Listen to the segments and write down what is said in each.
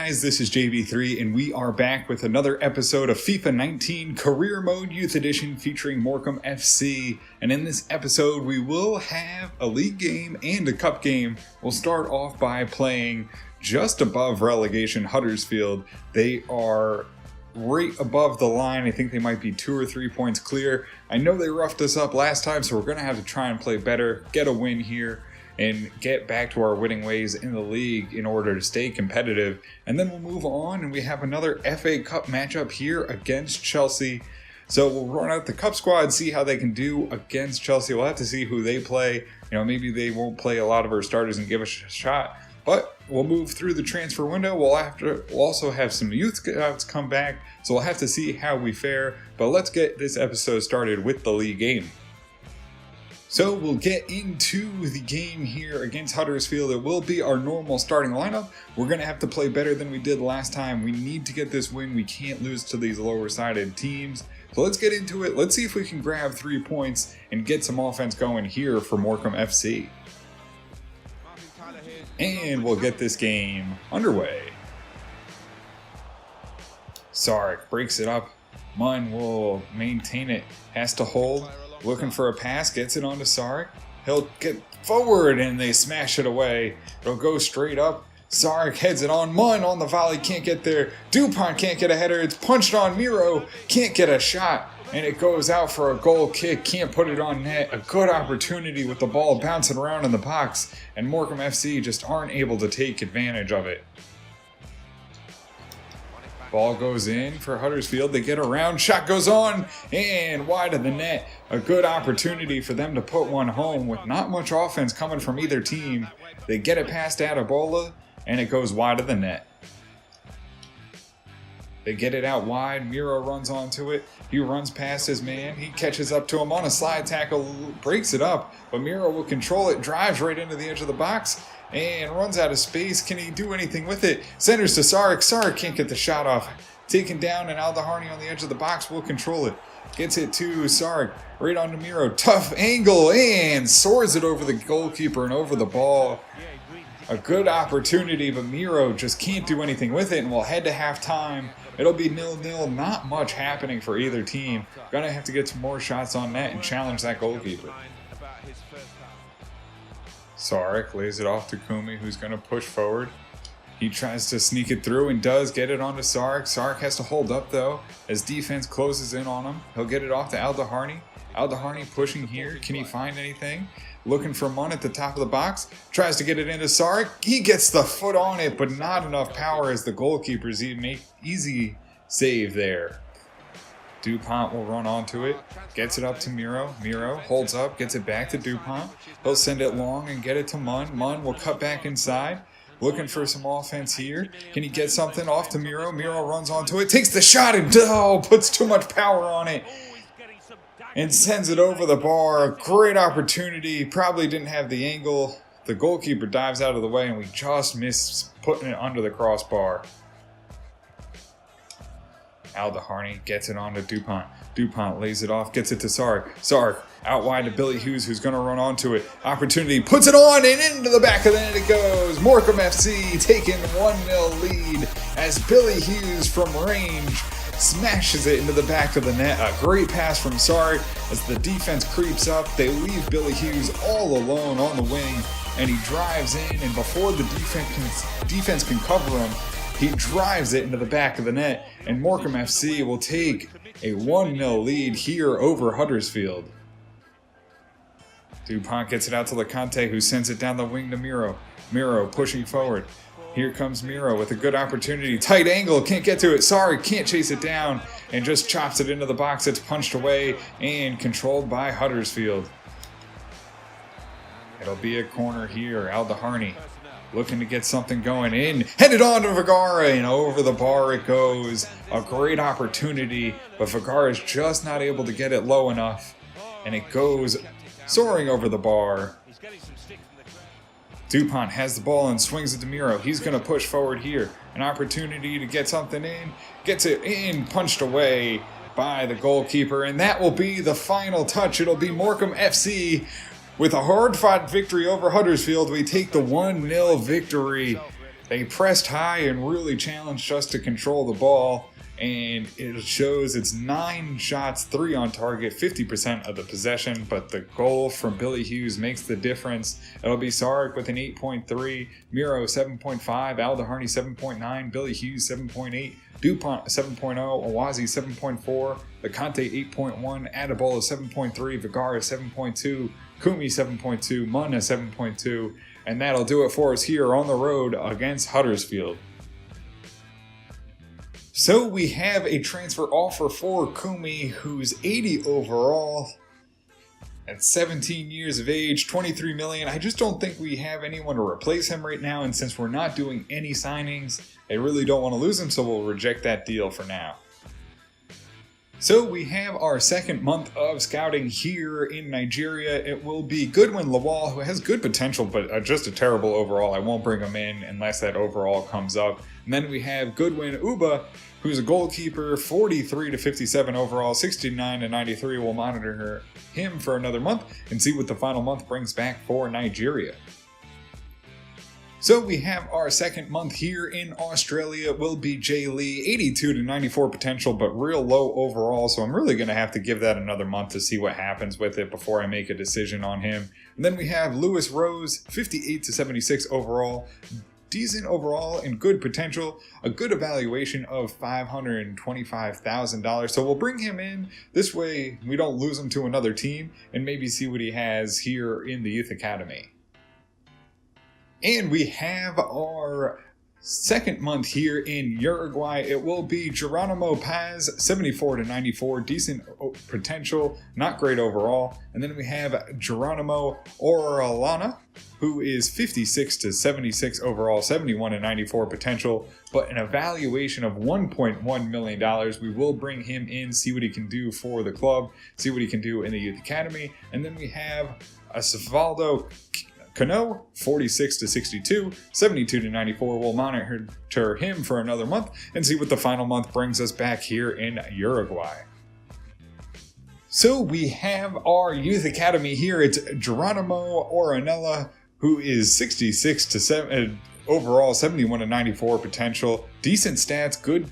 guys, this is JB3 and we are back with another episode of FIFA 19 Career Mode Youth Edition featuring Morecambe FC. And in this episode we will have a league game and a cup game. We'll start off by playing just above relegation Huddersfield. They are right above the line. I think they might be 2 or 3 points clear. I know they roughed us up last time, so we're going to have to try and play better, get a win here, and get back to our winning ways in the league in order to stay competitive. And then we'll move on and we have another FA Cup matchup here against Chelsea. So we'll run out the cup squad, see how they can do against Chelsea. We'll have to see who they play. You know, maybe they won't play a lot of our starters and give us a shot. But we'll move through the transfer window. We'll also have some youth scouts come back. So we'll have to see how we fare. But let's get this episode started with the league game. So we'll get into the game here against Huddersfield. It will be our normal starting lineup. We're going to have to play better than we did last time. We need to get this win. We can't lose to these lower-sided teams. So let's get into it. Let's see if we can grab 3 points and get some offense going here for Morecambe FC. And we'll get this game underway. Sark breaks it up. Munn will maintain it. Has to hold. Looking for a pass, gets it onto Sark. He'll get forward and they smash it away. It'll go straight up. Sark heads it on. Munn on the volley, can't get there. Dupont can't get a header. It's punched on Miro. Can't get a shot. And it goes out for a goal kick. Can't put it on net. A good opportunity with the ball bouncing around in the box. And Morecambe FC just aren't able to take advantage of it. Ball goes in for Huddersfield. They get around. Shot goes on and wide of the net. A good opportunity for them to put one home with not much offense coming from either team. They get it past Adebola and it goes wide of the net. They get it out wide. Miro runs onto it. He runs past his man. He catches up to him on a slide tackle, breaks it up, but Miro will control it, drives right into the edge of the box, and runs out of space. Can he do anything with it? Centers to Sark. Sark can't get the shot off. Taken down, and Aldaharni on the edge of the box will control it. Gets it to Sark. Right onto Miro. Tough angle, and soars it over the goalkeeper and over the ball. A good opportunity, but Miro just can't do anything with it, and we'll head to halftime. It'll be 0-0. Not much happening for either team. Gonna have to get some more shots on net and challenge that goalkeeper. Sark lays it off to Kumi, who's going to push forward. He tries to sneak it through and does get it onto Sark. Sark has to hold up, though, as defense closes in on him. He'll get it off to Aldaharni. Aldaharni pushing here. Can he find anything? Looking for Munn at the top of the box. Tries to get it into Sark. He gets the foot on it, but not enough power as the goalkeeper's easy save there. Dupont will run onto it, gets it up to Miro. Miro holds up, gets it back to Dupont. He'll send it long and get it to Munn. Munn will cut back inside, looking for some offense here. Can he get something off to Miro? Miro runs onto it, takes the shot and puts too much power on it and sends it over the bar. A great opportunity, probably didn't have the angle. The goalkeeper dives out of the way and we just miss putting it under the crossbar. Aldaharni gets it onto Dupont. Dupont lays it off, gets it to Sark. Sark out wide to Billy Hughes, who's going to run onto it. Opportunity, puts it on and into the back of the net it goes. Morecambe FC taking 1-0 lead as Billy Hughes from range smashes it into the back of the net. A great pass from Sark as the defense creeps up. They leave Billy Hughes all alone on the wing and he drives in, and before the defense can cover him, he drives it into the back of the net, and Morecambe FC will take a 1-0 lead here over Huddersfield. Dupont gets it out to Lecante, who sends it down the wing to Miro. Miro pushing forward. Here comes Miro with a good opportunity. Tight angle, can't get to it. Sorry, can't chase it down, and just chops it into the box. It's punched away and controlled by Huddersfield. It'll be a corner here. Aldaharni looking to get something going in. Headed on to Vergara and over the bar it goes. A great opportunity, but Vergara's just not able to get it low enough. And it goes soaring over the bar. Dupont has the ball and swings it to Miro. He's going to push forward here. An opportunity to get something in. Gets it in, punched away by the goalkeeper. And that will be the final touch. It'll be Morecambe FC with a hard-fought victory over Huddersfield. We take the 1-0 victory They pressed high and really challenged us to control the ball, and it shows it's 9 shots, 3 on target, 50% of the possession, but the goal from Billy Hughes makes the difference. It'll be Sarek with an 8.3, Miro 7.5, Aldeharney 7.9, Billy Hughes 7.8, DuPont 7.0, Awazi 7.4, LeConte 8.1, Adebola 7.3, Vergara 7.2, Kumi 7.2, Munna 7.2, and that'll do it for us here on the road against Huddersfield. So we have a transfer offer for Kumi, who's 80 overall at 17 years of age, 23 million. I just don't think we have anyone to replace him right now, and since we're not doing any signings, I really don't want to lose him, so we'll reject that deal for now. So we have our second month of scouting here in Nigeria. It will be Goodwin Lawal, who has good potential, but just a terrible overall. I won't bring him in unless that overall comes up. And then we have Goodwin Uba, who's a goalkeeper, 43 to 57 overall, 69 to 93. We'll monitor him for another month and see what the final month brings back for Nigeria. So we have our second month here in Australia. It will be Jay Lee, 82 to 94 potential, but real low overall. So I'm really going to have to give that another month to see what happens with it before I make a decision on him. And then we have Lewis Rose, 58 to 76 overall. Decent overall and good potential, a good evaluation of $525,000. So we'll bring him in. This way we don't lose him to another team and maybe see what he has here in the youth academy. And we have our second month here in Uruguay. It will be Geronimo Paz, 74 to 94, decent potential, not great overall. And then we have Geronimo Orellana, who is 56 to 76 overall, 71 to 94 potential, but an evaluation of $1.1 million. We will bring him in, see what he can do for the club, see what he can do in the youth academy. And then we have Osvaldo Cano, 46 to 62, 72 to 94. We'll monitor him for another month and see what the final month brings us back here in Uruguay. So we have our youth academy here. It's Geronimo Orellana, who is 66 to 7 overall, 71 to 94 potential. Decent stats, good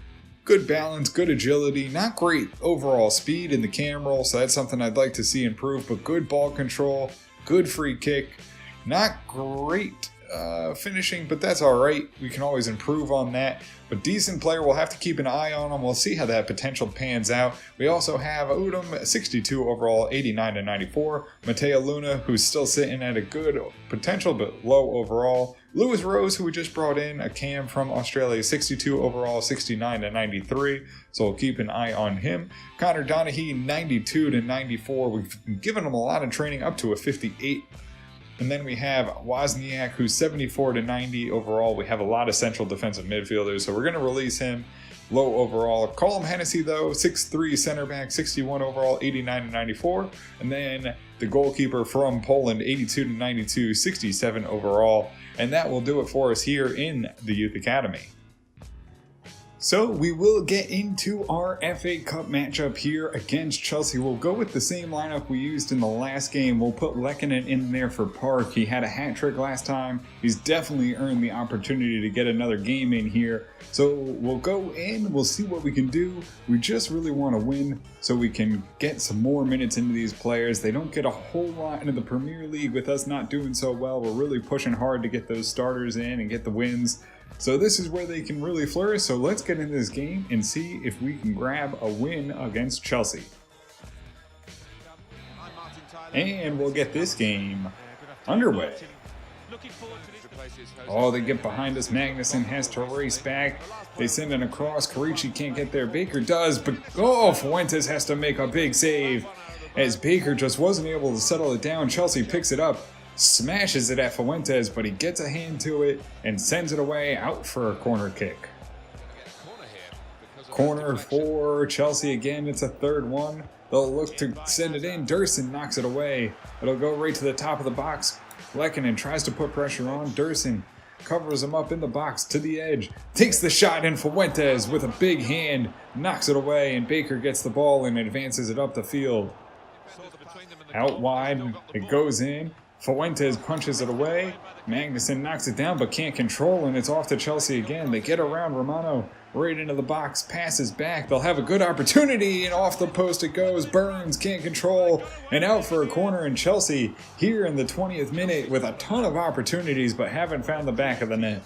balance, good agility, not great overall speed in the cam roll, so that's something I'd like to see improve, but good ball control, good free kick. Not great finishing, but that's all right. We can always improve on that. But decent player. We'll have to keep an eye on him. We'll see how that potential pans out. We also have Udom, 62 overall, 89 to 94. Mateo Luna, who's still sitting at a good potential, but low overall. Lewis Rose, who we just brought in, a cam from Australia, 62 overall, 69 to 93. So we'll keep an eye on him. Connor Donaghy, 92 to 94. We've given him a lot of training, up to a 58. And then we have Wozniak, who's 74 to 90 overall. We have a lot of central defensive midfielders, so we're going to release him. Low overall. Colm Hennessy, though, 6'3 center back, 61 overall, 89 to 94. And then the goalkeeper from Poland, 82 to 92, 67 overall. And that will do it for us here in the Youth Academy. So we will get into our FA Cup matchup here against Chelsea. We'll go with the same lineup we used in the last game. We'll put Lekkonen in there for Park. He had a hat trick last time. He's definitely earned the opportunity to get another game in here. So we'll go in, we'll see what we can do. We just really want to win so we can get some more minutes into these players. They don't get a whole lot into the Premier League with us not doing so well. We're really pushing hard to get those starters in and get the wins. So this is where they can really flourish. So let's get into this game and see if we can grab a win against Chelsea. And we'll get this game underway. Oh, they get behind us. Magnuson has to race back. They send it across. Karichi can't get there. Baker does, but oh, Fuentes has to make a big save. As Baker just wasn't able to settle it down, Chelsea picks it up. Smashes it at Fuentes, but he gets a hand to it and sends it away out for a corner kick. Corner for Chelsea again. It's a third one. They'll look to send it in. Dursun knocks it away. It'll go right to the top of the box. Lekkonen tries to put pressure on. Dursun covers him up in the box to the edge. Takes the shot, and Fuentes with a big hand knocks it away, and Baker gets the ball and advances it up the field. Out wide, it goes in. Fuentes punches it away. Magnuson knocks it down but can't control, and it's off to Chelsea again. They get around Romano right into the box, passes back. They'll have a good opportunity, and off the post it goes. Burns can't control, and out for a corner. And Chelsea here in the 20th minute with a ton of opportunities but haven't found the back of the net.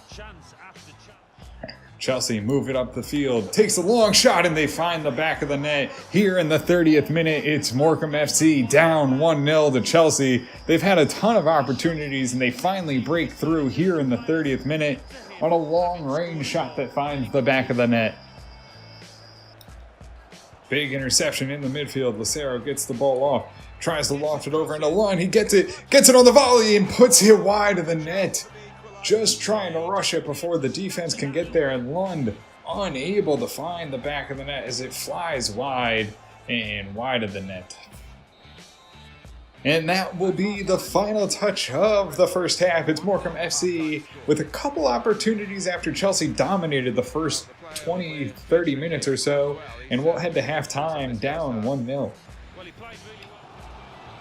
Chelsea move it up the field, takes a long shot, and they find the back of the net. Here in the 30th minute, it's Morecambe FC down 1-0 to Chelsea. They've had a ton of opportunities, and they finally break through here in the 30th minute on a long-range shot that finds the back of the net. Big interception in the midfield. Lucero gets the ball off, tries to loft it over into Lund. He gets it on the volley, and puts it wide of the net. Just trying to rush it before the defense can get there, and Lund unable to find the back of the net as it flies wide and wide of the net. And that will be the final touch of the first half. It's Morecambe FC with a couple opportunities after Chelsea dominated the first 20-30 minutes or so, and we'll head to halftime down 1-0.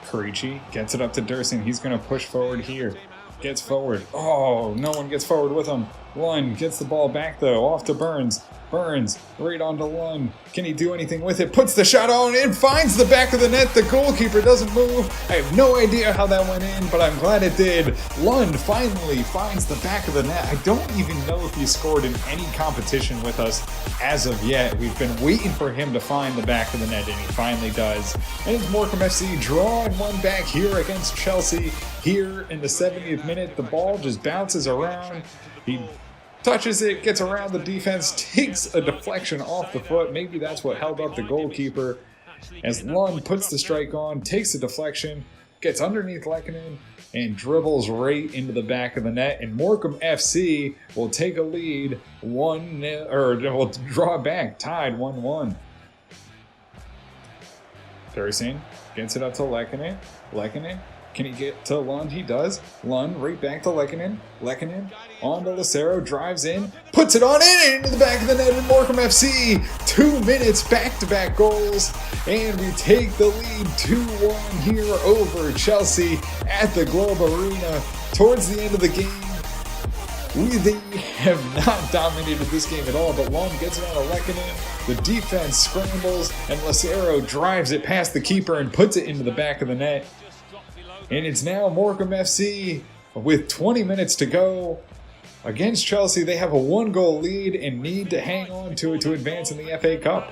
Karichi gets it up to Durson. He's going to push forward here. Gets forward. Oh, no one gets forward with him. Lund gets the ball back, though. Off to Burns. Burns right onto Lund. Can he do anything with it? Puts the shot on and finds the back of the net. The goalkeeper doesn't move. I have no idea how that went in, but I'm glad it did. Lund finally finds the back of the net. I don't even know if he scored in any competition with us as of yet. We've been waiting for him to find the back of the net, and he finally does. And it's Morecambe FC drawing one back here against Chelsea. Here in the 70th minute, the ball just bounces around. He touches it, gets around the defense, takes a deflection off the foot. Maybe that's what held up the goalkeeper. As Lund puts the strike on, takes the deflection, gets underneath Lekkonen, and dribbles right into the back of the net. And Morecambe FC will take a lead 1-0, or will draw back, tied 1-1. Thurston gets it up to Lekkonen. Lekkonen. Can he get to Lund? He does. Lund right back to Lekkonen. Lekkonen on to Lucero, drives in, puts it on in into the back of the net, and Morecambe FC 2 minutes back-to-back goals, and we take the lead 2-1 here over Chelsea at the Globe Arena. Towards the end of the game, they have not dominated this game at all, but Lund gets it on to Lekkonen. The defense scrambles, and Lucero drives it past the keeper and puts it into the back of the net. And it's now Morecambe FC with 20 minutes to go against Chelsea. They have a 1-goal lead and need to hang on to it to advance in the FA Cup.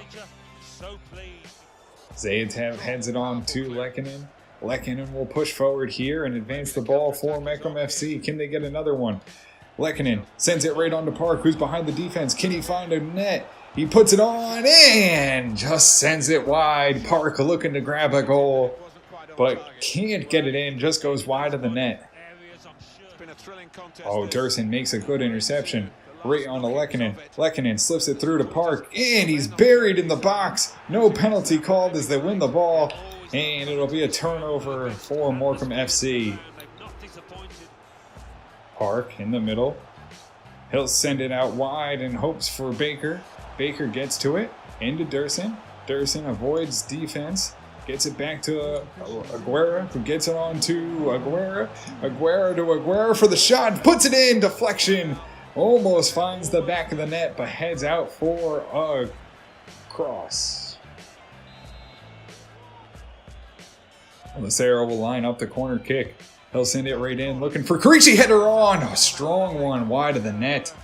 Zayatev heads it on to Lekkonen. Lekkonen will push forward here and advance the ball for Morecambe FC. Can they get another one? Lekkonen sends it right on to Park, who's behind the defense. Can he find a net? He puts it on and just sends it wide. Park looking to grab a goal, but can't get it in, just goes wide of the net. Oh, Durson makes a good interception right on to Lekkonen. Lekkonen slips it through to Park, and he's buried in the box. No penalty called as they win the ball, and it'll be a turnover for Morecambe FC. Park in the middle. He'll send it out wide and hopes for Baker. Baker gets to it, into Durson. Durson avoids defense. Gets it back to Aguera, who gets it on to Aguera. Aguera to Aguera for the shot. Puts it in. Deflection. Almost finds the back of the net, but heads out for a cross. Lucero will line up the corner kick. He'll send it right in. Looking for Karichi. Header on. A strong one wide of the net.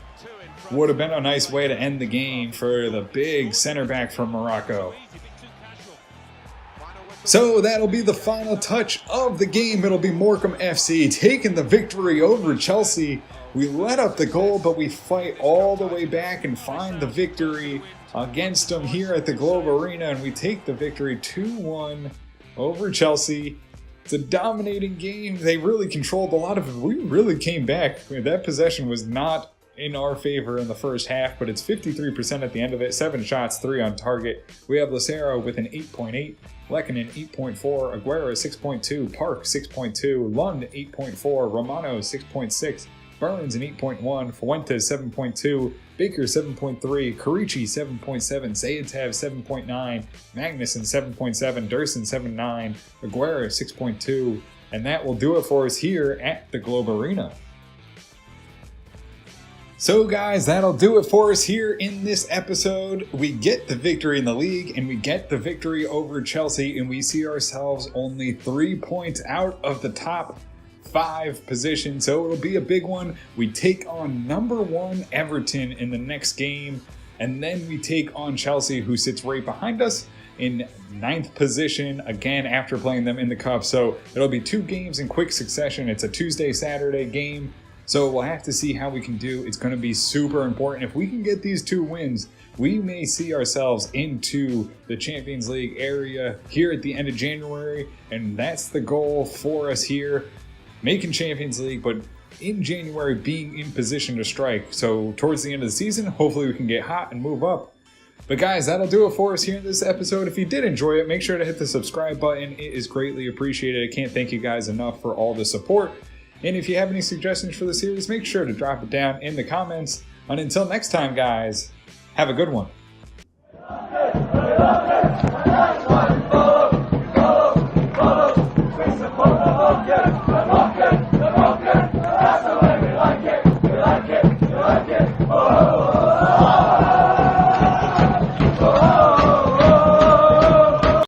Would have been a nice way to end the game for the big center back from Morocco. So that'll be the final touch of the game. It'll be Morecambe FC taking the victory over Chelsea. We let up the goal, but we fight all the way back and find the victory against them here at the Globe Arena, and we take the victory 2-1 over Chelsea. It's a dominating game. They really controlled a lot of it. We really came back. That possession was not in our favor in the first half, but it's 53% at the end of it. 7 shots, 3 on target. We have Lucero with an 8.8, Lekkonen 8.4, Aguera 6.2, Park 6.2, Lund 8.4, Romano 6.6, Burns an 8.1, Fuentes 7.2, Baker 7.3, Karichi 7.7, Zayatev 7.9, Magnuson 7.7, Durson 7.9, Aguera 6.2, And that will do it for us here at the Globe Arena. So guys, that'll do it for us here in this episode. We get the victory in the league and we get the victory over Chelsea, and we see ourselves only 3 points out of the top 5 position. So it'll be a big one. We take on number 1 Everton in the next game, and then we take on Chelsea, who sits right behind us in 9th position again after playing them in the cup. So it'll be 2 games in quick succession. It's a Tuesday, Saturday game. So we'll have to see how we can do. It's going to be super important. If we can get these 2 wins, we may see ourselves into the Champions League area here at the end of January. And that's the goal for us here, making Champions League, but in January being in position to strike. So towards the end of the season, hopefully we can get hot and move up. But guys, that'll do it for us here in this episode. If you did enjoy it, make sure to hit the subscribe button. It is greatly appreciated. I can't thank you guys enough for all the support. And if you have any suggestions for the series, make sure to drop it down in the comments. And until next time, guys, have a good one.